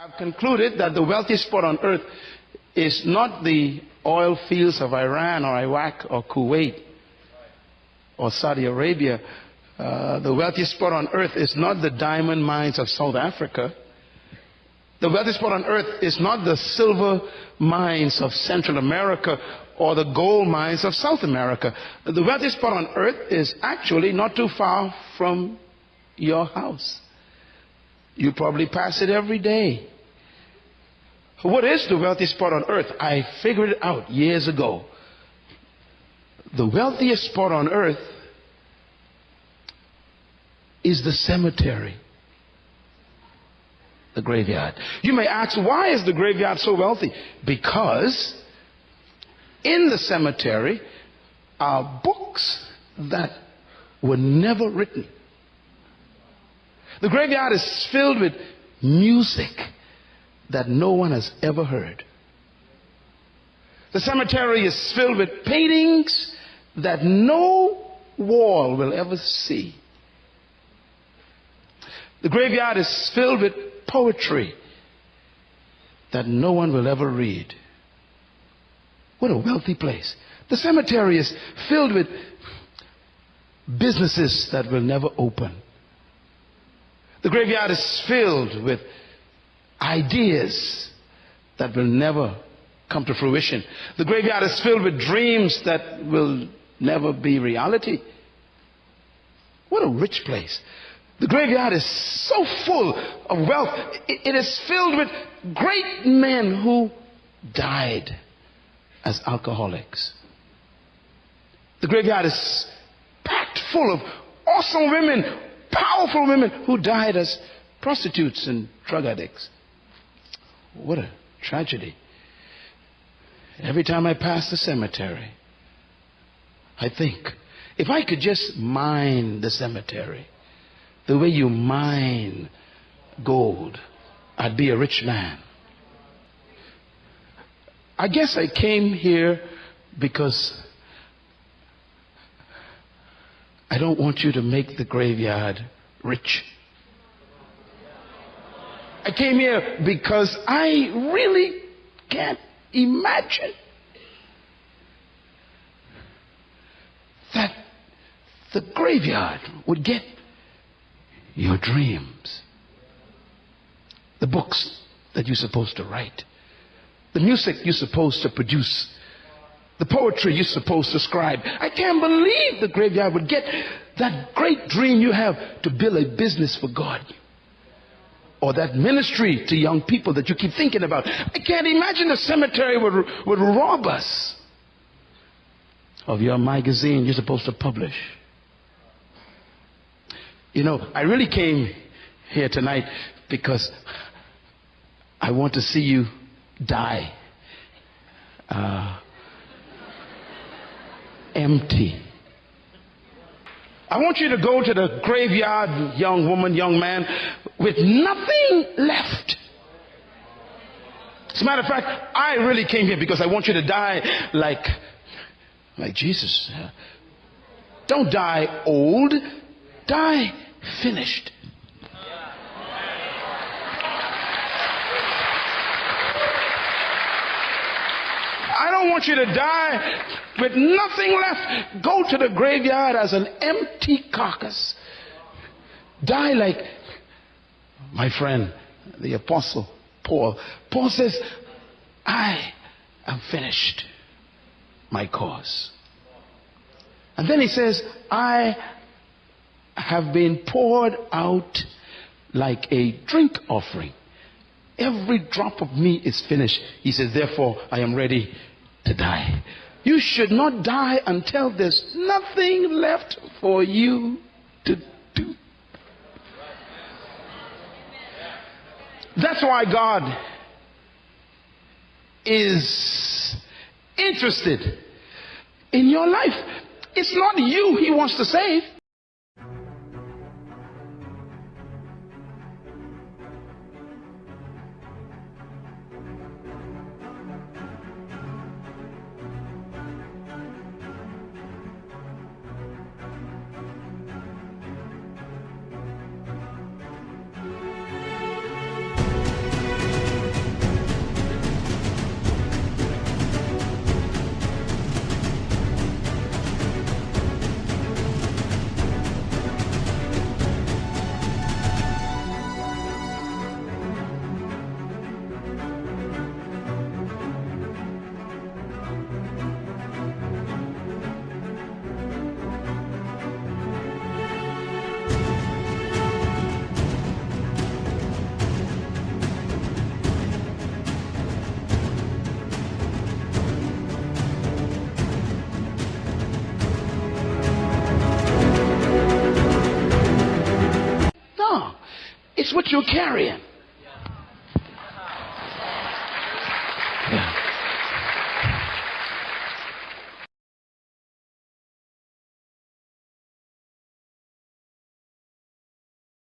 I've concluded that the wealthiest spot on earth is not the oil fields of Iran or Iraq or Kuwait or Saudi Arabia. The wealthiest spot on earth is not the diamond mines of South Africa. The wealthiest spot on earth is not the silver mines of Central America or the gold mines of South America. The wealthiest spot on earth is actually not too far from your house. You probably pass it every day. What is the wealthiest spot on earth? I figured it out years ago. The wealthiest spot on earth is the cemetery, the graveyard. You may ask, why is the graveyard so wealthy? Because in the cemetery are books that were never written. The graveyard is filled with music that no one has ever heard. The cemetery is filled with paintings that no wall will ever see. The graveyard is filled with poetry that no one will ever read. What a wealthy place. The cemetery is filled with businesses that will never open. The graveyard is filled with ideas that will never come to fruition. The graveyard is filled with dreams that will never be reality. What a rich place. The graveyard is so full of wealth. It is filled with great men who died as alcoholics. The graveyard is packed full of awesome women, powerful women who died as prostitutes and drug addicts. What a tragedy. Every time I pass the cemetery, I think, if I could just mine the cemetery the way you mine gold, I'd be a rich man. I guess I came here because I don't want you to make the graveyard rich. I came here because I really can't imagine that the graveyard would get your dreams, the books that you're supposed to write, the music you're supposed to produce, the poetry you're supposed to scribe. I can't believe the graveyard would get that great dream you have to build a business for God, or that ministry to young people that you keep thinking about. I can't imagine the cemetery would rob us of your magazine you're supposed to publish. You know, I really came here tonight because I want to see you die empty. I want you to go to the graveyard, young woman, young man, with nothing left. As a matter of fact, I really came here because I want you to die like Jesus. Don't die old, die finished. I don't want you to die with nothing left. Go to the graveyard as an empty carcass. Die like my friend, the apostle Paul. Paul says, I am finished my cause. And then he says, I have been poured out like a drink offering. Every drop of me is finished. He says, therefore, I am ready to die. You should not die until there's nothing left for you to do. That's why God is interested in your life. It's not you He wants to save. It's what you're carrying.